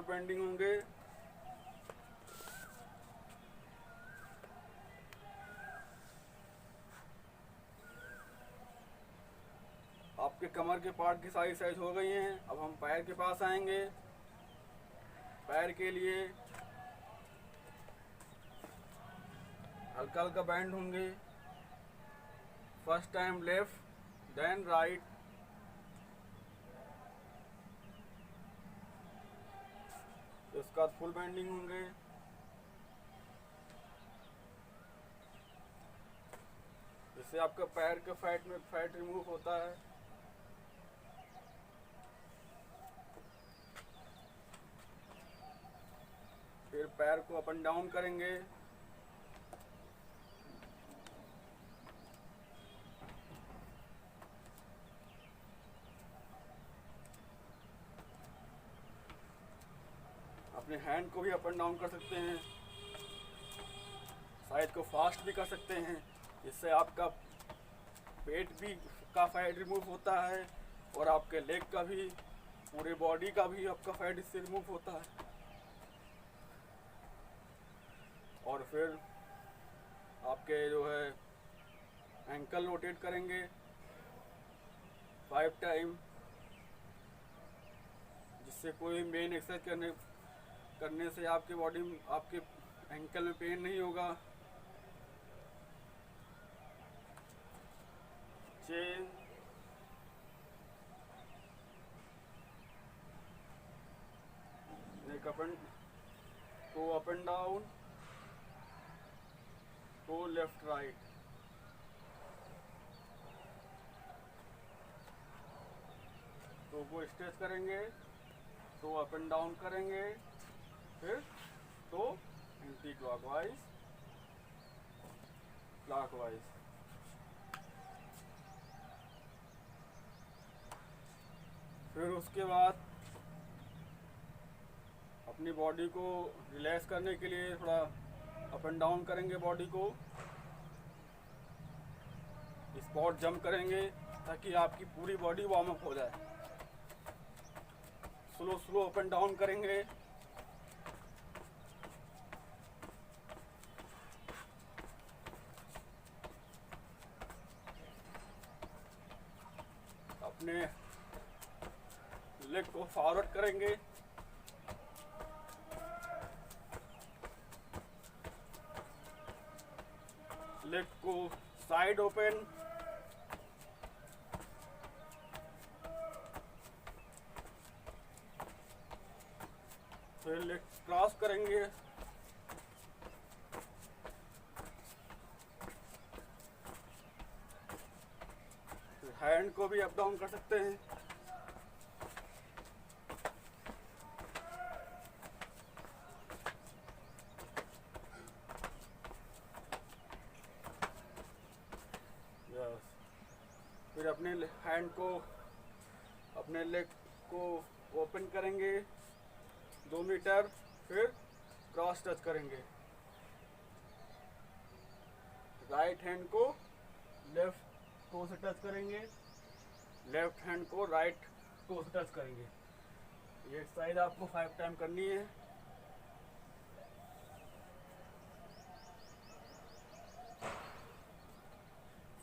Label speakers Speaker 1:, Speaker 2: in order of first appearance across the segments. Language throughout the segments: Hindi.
Speaker 1: फॉरवर्ड बेंडिंग होंगे। आपके कमर के पार्ट की सारी साइज हो गई हैं। अब हम पैर के पास आएंगे। पैर के लिए हल्का हल्का बैंड होंगे। First time left then right, उसके बाद फुल बेंडिंग होंगे। इससे आपका पैर के फैट रिमूव होता है। फिर पैर को अप एंड डाउन करेंगे। अपने हैंड को भी अप एंड डाउन कर सकते हैं, साइड को फास्ट भी कर सकते हैं। इससे आपका पेट भी का फैट रिमूव होता है और आपके लेग का भी, पूरे बॉडी का भी आपका फैट इससे रिमूव होता है। और फिर आपके जो है एंकल रोटेट करेंगे 5 टाइम, जिससे कोई मेन एक्सरसाइज करने से आपके बॉडी में, आपके एंकल में पेन नहीं होगा। Chin, neck up and down, toe left right. तो वो स्ट्रेच करेंगे, तो अप एंड डाउन करेंगे, फिर तो एंटी क्लॉकवाइज, क्लॉकवाइज। फिर उसके बाद अपनी बॉडी को रिलैक्स करने के लिए थोड़ा अप एंड डाउन करेंगे बॉडी को। स्पॉट जंप करेंगे ताकि आपकी पूरी बॉडी वार्म अप हो जाए। Slow slow up and down करेंगे। अपने लेग को फॉरवर्ड करेंगे, लेग को साइड ओपन, फिर लेग क्रॉस करेंगे, हैंड को भी अप डाउन कर सकते हैं। फिर अपने हैंड को, अपने लेग को ओपन करेंगे 2 मीटर, फिर क्रॉस टच करेंगे। राइट हैंड को लेफ्ट टो से टच करेंगे, लेफ्ट हैंड को राइट टो से टच करेंगे। ये एक्सरसाइज आपको 5 टाइम करनी है।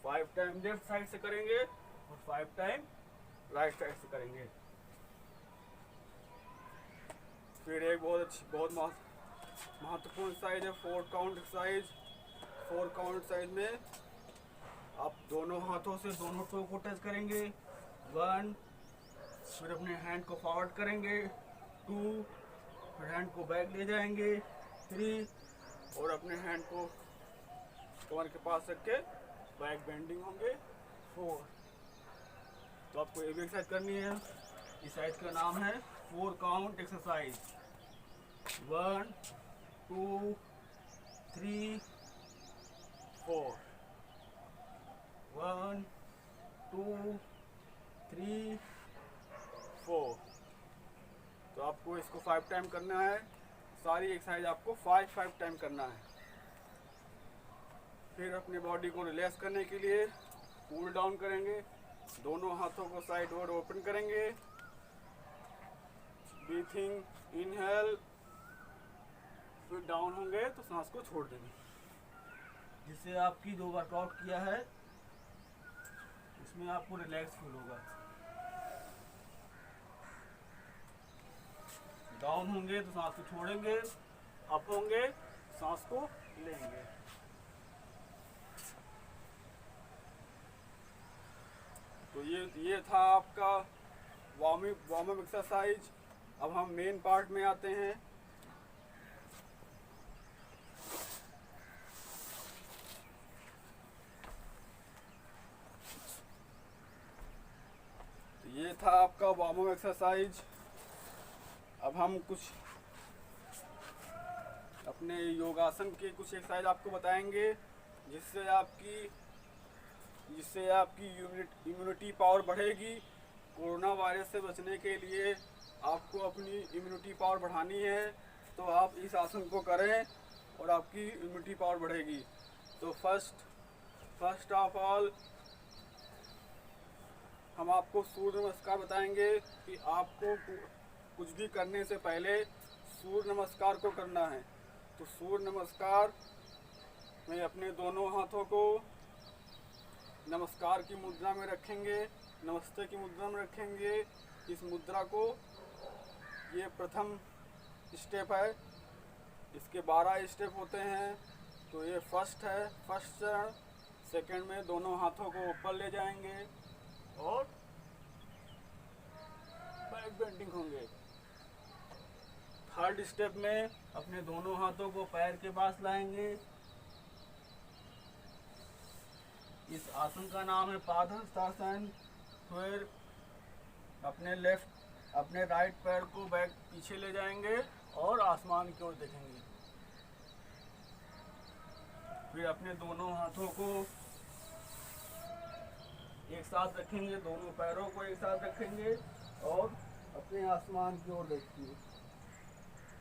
Speaker 1: फाइव टाइम लेफ्ट साइड से करेंगे और 5 टाइम राइट साइड से करेंगे। फिर एक बहुत महत्वपूर्ण एक्सरसाइज है 4 काउंट एक्सरसाइज। 4 काउंट एक्सरसाइज में आप दोनों हाथों से दोनों टो को टच करेंगे 1, फिर अपने हैंड को फॉरवर्ड करेंगे 2, फिर हैंड को बैक ले जाएंगे 3, और अपने हैंड को कमर के पास रख के बैक बेंडिंग होंगे 4। तो आपको ये भी एक्सरसाइज करनी है। इस एक्सरसाइज का नाम है 4 काउंट एक्सरसाइज। 1 2 3 4, 1 2 3 4। तो आपको इसको 5 टाइम करना है। सारी एक्सरसाइज आपको 5 टाइम करना है। फिर अपनी बॉडी को रिलैक्स करने के लिए कूल डाउन करेंगे। दोनों हाथों को साइड और ओपन करेंगे, ब्रीथिंग इनहेल, फिर डाउन होंगे तो सांस को छोड़ देंगे, जिससे आपकी जो वर्कआउट किया है इसमें आपको रिलैक्स फील होगा। डाउन होंगे तो सांस को छोड़ेंगे, अप होंगे सांस को लेंगे। तो ये था आपका वार्म अप एक्सरसाइज। अब हम मेन पार्ट में आते हैं। तो ये था आपका वार्म अप एक्सरसाइज। अब हम कुछ अपने योगासन के कुछ एक्सरसाइज आपको बताएंगे, जिससे आपकी इम्यूनिटी पावर बढ़ेगी। कोरोना वायरस से बचने के लिए आपको अपनी इम्यूनिटी पावर बढ़ानी है, तो आप इस आसन को करें और आपकी इम्यूनिटी पावर बढ़ेगी। तो फर्स्ट ऑफ ऑल हम आपको सूर्य नमस्कार बताएंगे कि आपको कुछ भी करने से पहले सूर्य नमस्कार को करना है। तो सूर्य नमस्कार में अपने दोनों हाथों को नमस्कार की मुद्रा में रखेंगे, नमस्ते की मुद्रा में रखेंगे। इस मुद्रा को, ये प्रथम स्टेप है, इसके 12 स्टेप होते हैं। तो ये फर्स्ट है, फर्स्ट चरण। सेकंड में दोनों हाथों को ऊपर ले जाएंगे और बैक बेंडिंग होंगे। थर्ड स्टेप में अपने दोनों हाथों को पैर के पास लाएंगे। इस आसन का नाम है पादहस्तासन। फिर अपने राइट पैर को बैक पीछे ले जाएंगे और आसमान की ओर देखेंगे। फिर अपने दोनों हाथों को एक साथ रखेंगे, दोनों पैरों को एक साथ रखेंगे और अपने आसमान की ओर देखेंगे।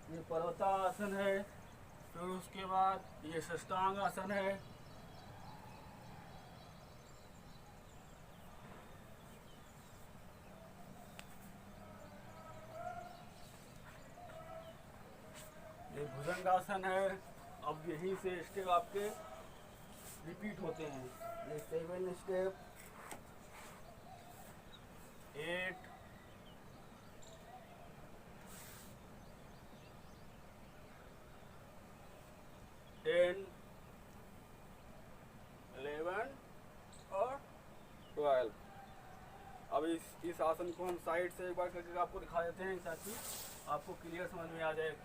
Speaker 1: ये पर्वतासन है। फिर उसके बाद ये साष्टांग आसन है। ये भुजंगासन है। अब यहीं से स्टेप आपके रिपीट होते हैं। ये 7 स्टेप, 8, 10, 11 और 12। अब इस आसन को हम साइड से एक बार करके आपको दिखा देते हैं, ताकि आपको क्लियर समझ में आ जाए।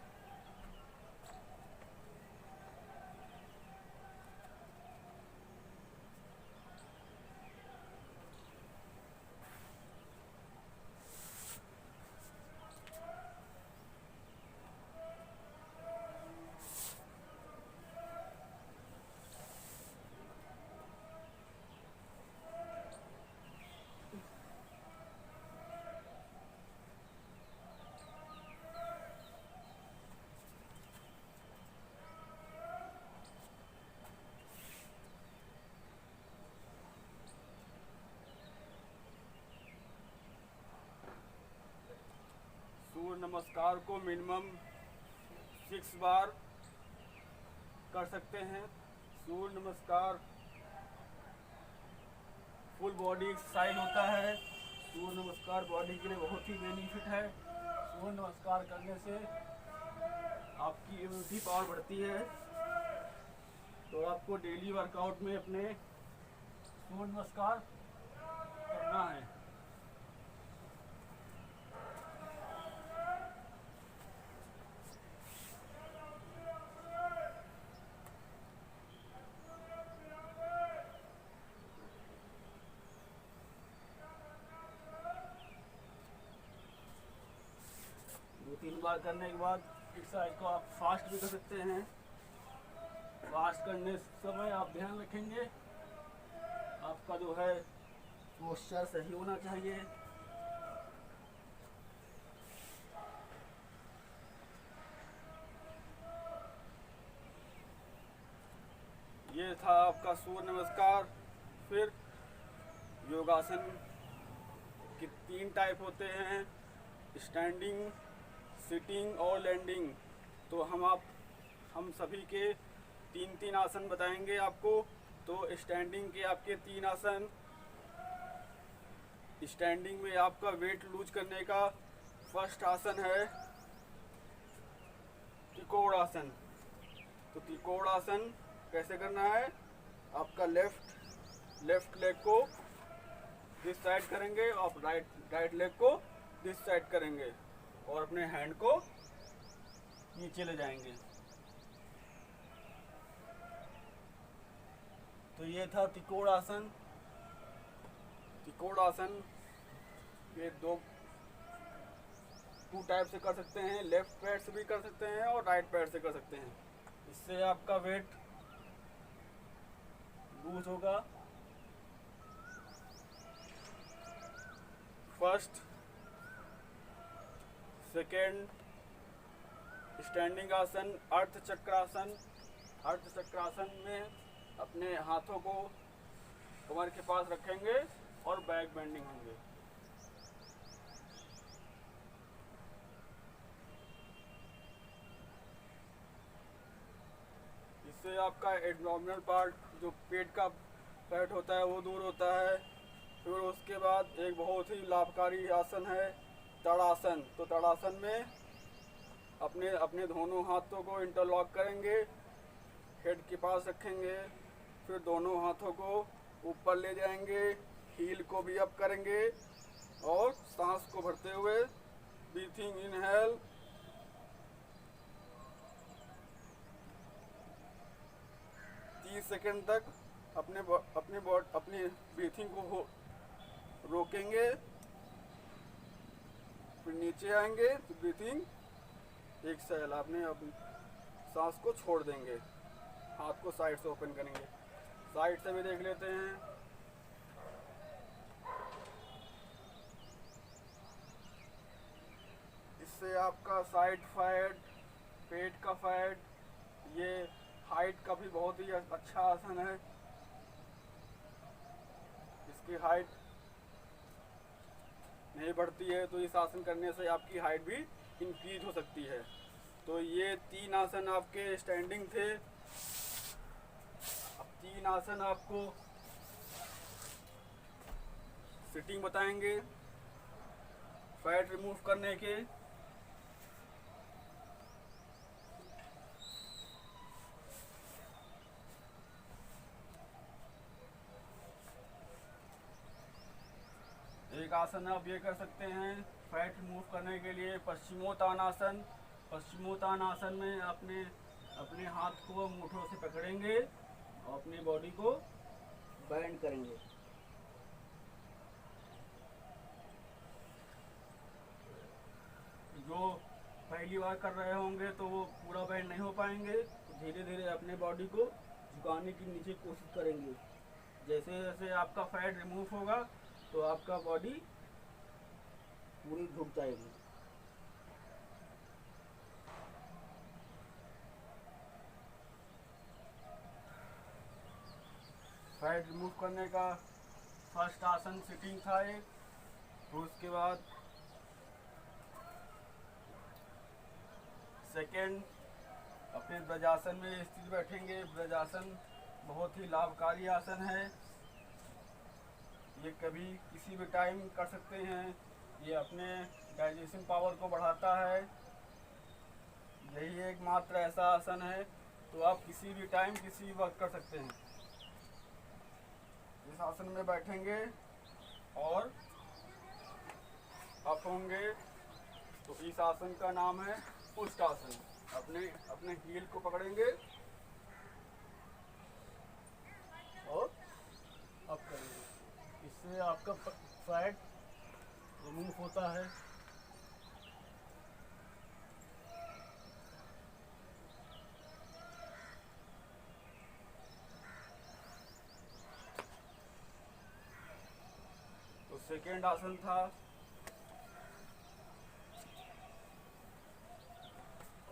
Speaker 1: सूर्य नमस्कार को मिनिमम 6 बार कर सकते हैं। सूर्य नमस्कार फुल बॉडी एक्सरसाइज होता है। सूर्य नमस्कार बॉडी के लिए बहुत ही बेनिफिट है। सूर्य नमस्कार करने से आपकी इम्यूनिटी पावर बढ़ती है। तो आपको डेली वर्कआउट में अपने सूर्य नमस्कार करना है। तीन बार करने के बाद एक्सरसाइज को आप फास्ट भी कर सकते हैं। फास्ट करने समय आप ध्यान रखेंगे आपका जो है पोस्चर सही होना चाहिए। ये था आपका सूर्य नमस्कार। फिर योगासन के 3 टाइप होते हैं, स्टैंडिंग, सिटिंग और लैंडिंग। तो हम सभी के 3-3 आसन बताएंगे आपको। तो स्टैंडिंग के आपके 3 आसन। स्टैंडिंग में आपका वेट लूज करने का फर्स्ट आसन है त्रिकोण आसन। तो त्रिकोण आसन कैसे करना है, आपका लेफ्ट लेग को दिस साइड करेंगे और राइट लेग को दिस साइड करेंगे और अपने हैंड को नीचे ले जाएंगे। तो ये था त्रिकोण आसन। त्रिकोण आसन ये टू टाइप से कर सकते हैं, लेफ्ट पैर से भी कर सकते हैं और राइट पैर से कर सकते हैं। इससे आपका वेट लूज होगा। फर्स्ट, सेकेंड स्टैंडिंग आसन अर्ध चक्रासन। अर्ध चक्रासन में अपने हाथों को कमर के पास रखेंगे और बैक बेंडिंग होंगे। इससे आपका एब्डोमिनल पार्ट जो पेट का फैट होता है वो दूर होता है। फिर उसके बाद एक बहुत ही लाभकारी आसन है ताड़ासन। तो ताड़ासन में अपने दोनों हाथों को इंटरलॉक करेंगे, हेड के पास रखेंगे, फिर दोनों हाथों को ऊपर ले जाएंगे, हील को भी अप करेंगे और सांस को भरते हुए ब्रीथिंग इनहेल, 30 सेकंड तक अपनी ब्रीथिंग को रोकेंगे, फिर नीचे आएंगे तो ब्रीथिंग एक्सहेल अपनी सांस को छोड़ देंगे। हाथ को साइड से ओपन करेंगे। साइड से भी देख लेते हैं। इससे आपका साइड फैट, पेट का फैट, ये हाइट का भी बहुत ही अच्छा आसन है। इसकी हाइट नहीं बढ़ती है तो इस आसन करने से आपकी हाइट भी इंक्रीज हो सकती है। तो ये 3 आसन आपके स्टैंडिंग थे। अब 3 आसन आपको सिटिंग बताएंगे फैट रिमूव करने के। एक आसन आप ये कर सकते हैं फैट रिमूव करने के लिए पश्चिमोत्तानासन। पश्चिमोत्तानासन में अपने हाथ को मुठों से पकड़ेंगे और अपनी बॉडी को बेंड करेंगे। जो पहली बार कर रहे होंगे तो वो पूरा बेंड नहीं हो पाएंगे, तो धीरे धीरे अपने बॉडी को झुकाने की नीचे कोशिश करेंगे। जैसे जैसे आपका फैट रिमूव होगा तो आपका बॉडी पूरी झुक जाएगी। फैट रिमूव करने का फर्स्ट आसन सिटिंग था एक। तो उसके बाद सेकेंड अपने ब्रजासन में स्थित बैठेंगे। ब्रजासन बहुत ही लाभकारी आसन है। ये कभी किसी भी टाइम कर सकते हैं। ये अपने डाइजेशन पावर को बढ़ाता है। यही एकमात्र ऐसा आसन है तो आप किसी भी टाइम किसी भी वक्त कर सकते हैं। इस आसन में बैठेंगे और अप होंगे तो इस आसन का नाम है पुष्ट आसन। अपने हील को पकड़ेंगे और अप करेंगे। इससे आपका फैट रिमूव होता है। तो सेकेंड आसन था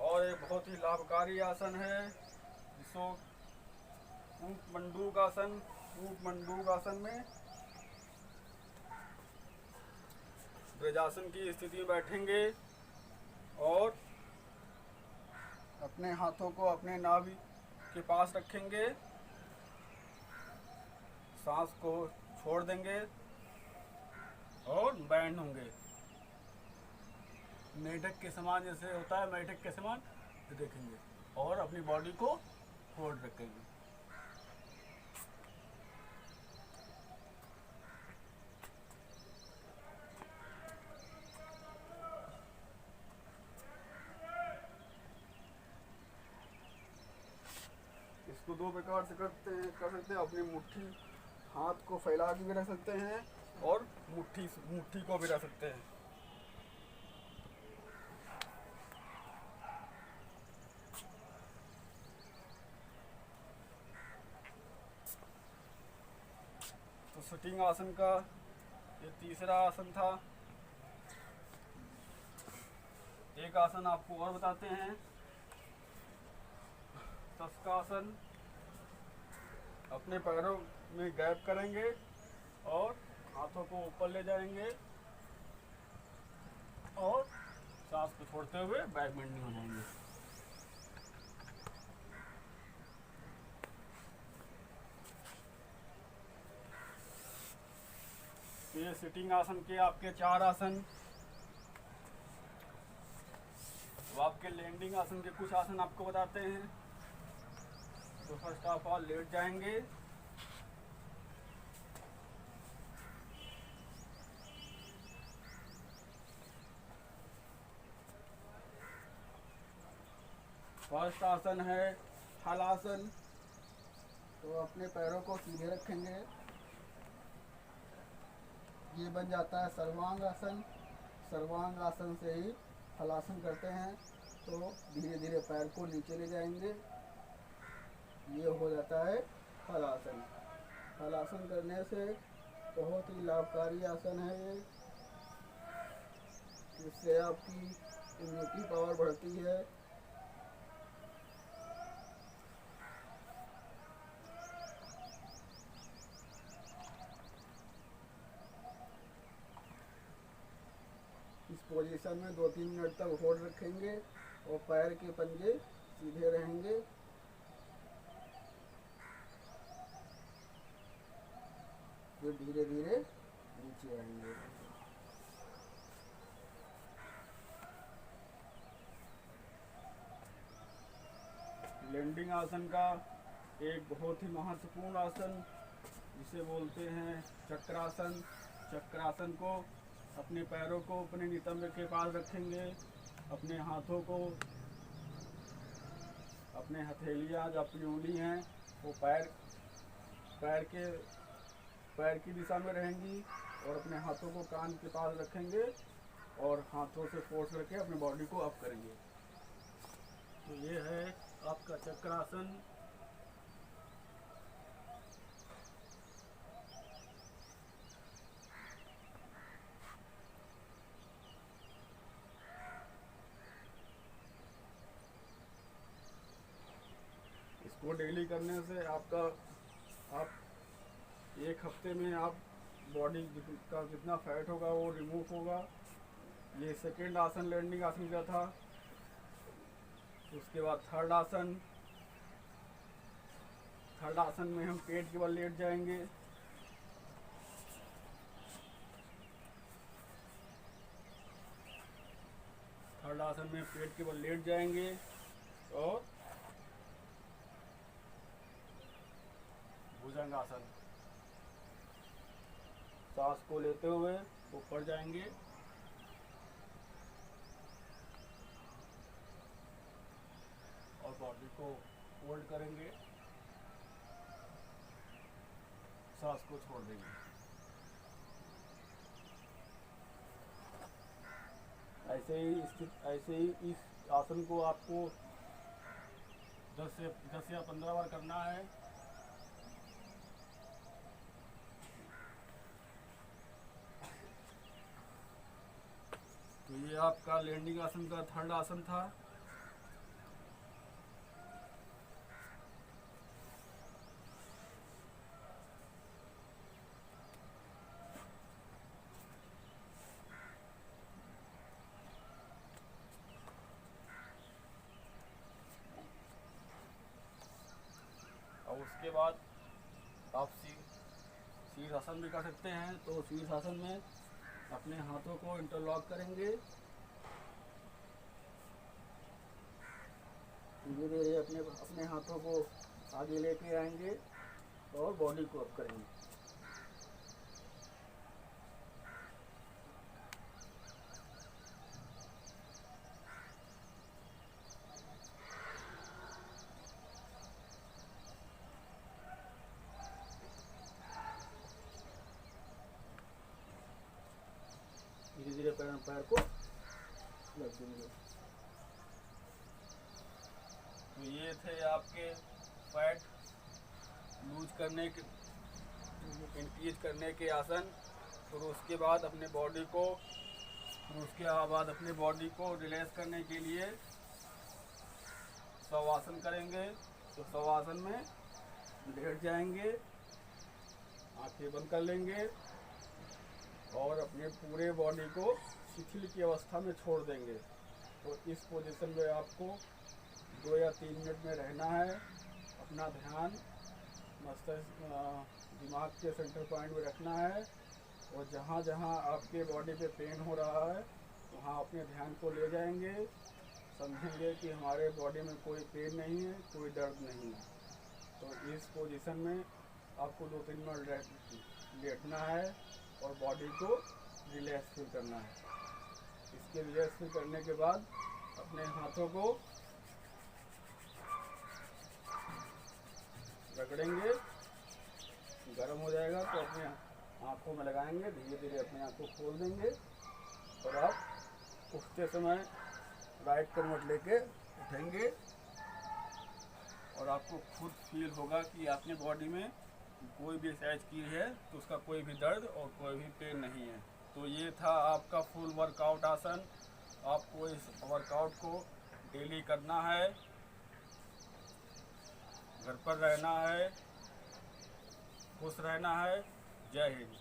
Speaker 1: और एक बहुत ही लाभकारी आसन है जिसको ऊट मंडूक आसन। ऊट मंडूक आसन में ब्रजासन की स्थिति में बैठेंगे और अपने हाथों को अपने नाभि के पास रखेंगे, सांस को छोड़ देंगे और बैंड होंगे। मेढक के समान जैसे होता है, मेढक के समान देखेंगे और अपनी बॉडी को होल्ड रखेंगे। इसको दो प्रकार से कर सकते हैं। अपनी मुट्ठी, हाथ को फैला के भी रख सकते हैं और मुट्ठी को भी रख सकते हैं। तो सिटिंग आसन का ये तीसरा आसन था। एक आसन आपको और बताते हैं, तस्कासन। अपने पैरों में गैप करेंगे और हाथों को ऊपर ले जाएंगे और सांस को छोड़ते हुए बैक बेंडिंग हो जाएंगे। ये सिटिंग आसन के आपके 4 आसन। तो आपके लैंडिंग आसन के कुछ आसन आपको बताते हैं। तो फर्स्ट ऑफ ऑल लेट जाएंगे, फर्स्ट आसन है हलासन। तो अपने पैरों को सीधे रखेंगे, ये बन जाता है सर्वांग आसन। सर्वांग आसन से ही हलासन करते हैं। तो धीरे धीरे पैर को नीचे ले जाएंगे, ये हो जाता है हलासन। हलासन करने से बहुत ही लाभकारी आसन है ये, जिससे आपकी इम्यूनिटी पावर बढ़ती है। इस पोजीशन में 2-3 मिनट तक होल्ड रखेंगे और पैर के पंजे सीधे रहेंगे। फिर धीरे धीरे नीचे आएंगे। लैंडिंग आसन का एक बहुत ही महत्वपूर्ण आसन, जिसे बोलते हैं चक्रासन। चक्रासन को अपने पैरों को अपने नितंब के पास रखेंगे, अपने हाथों को, अपने हथेलियाँ जो अपनी उंगली हैं वो पैर की दिशा में रहेंगी और अपने हाथों को कान के पास रखेंगे और हाथों से फोर्स करके अपनी बॉडी को अप करेंगे। तो ये है आपका चक्रासन। इसको डेली करने से आप एक हफ्ते में आप बॉडी का जितना फैट होगा वो रिमूव होगा। ये सेकेंड आसन लैंडिंग आसन का था। उसके बाद थर्ड आसन। थर्ड आसन में हम पेट के बल लेट जाएंगे। थर्ड आसन में पेट के बल लेट जाएंगे और भुजंगासन। सांस को लेते हुए ऊपर जाएंगे और बॉडी को होल्ड करेंगे, सांस को छोड़ देंगे। ऐसे ही इस आसन को आपको 10 या 15 बार करना है। तो ये आपका लैंडिंग आसन का थर्ड आसन था। उसके बाद आप शीर्षासन भी कर सकते हैं। तो शीर्षासन में अपने हाथों को इंटरलॉक करेंगे, धीरे धीरे अपने अपने हाथों को आगे लेके आएंगे और बॉडी को अप करेंगे। धीरे धीरे पैर को लग देंगे। तो ये थे आपके फैट लूज करने के, इंक्रीज करने के आसन। फिर उसके बाद अपने बॉडी को रिलैक्स करने के लिए शवासन करेंगे। तो शवासन में लेट जाएंगे, आंखें बंद कर लेंगे और अपने पूरे बॉडी को शिथिल की अवस्था में छोड़ देंगे। तो इस पोजीशन में आपको 2 या 3 मिनट में रहना है। अपना ध्यान मस्तिष्क दिमाग के सेंटर पॉइंट में रखना है और जहाँ जहाँ आपके बॉडी पे पेन हो रहा है वहाँ अपने ध्यान को ले जाएंगे। समझेंगे कि हमारे बॉडी में कोई पेन नहीं है, कोई दर्द नहीं है। तो इस पोजीशन में आपको 2-3 मिनट लेटना है और बॉडी को रिलैक्स फील करना है। इसके रिलैक्स फील करने के बाद अपने हाथों को रगड़ेंगे, गर्म हो जाएगा तो अपने आँखों में लगाएंगे, धीरे धीरे अपने आँख को खोल देंगे और आप उठते समय राइट करवट लेके उठेंगे और आपको खुद फील होगा कि आपने बॉडी में कोई भी एक्सरसाइज की है तो उसका कोई भी दर्द और कोई भी पेन नहीं है। तो ये था आपका फुल वर्कआउट आसन। आपको इस वर्कआउट को डेली करना है, घर पर रहना है, खुश रहना है। जय हिंद।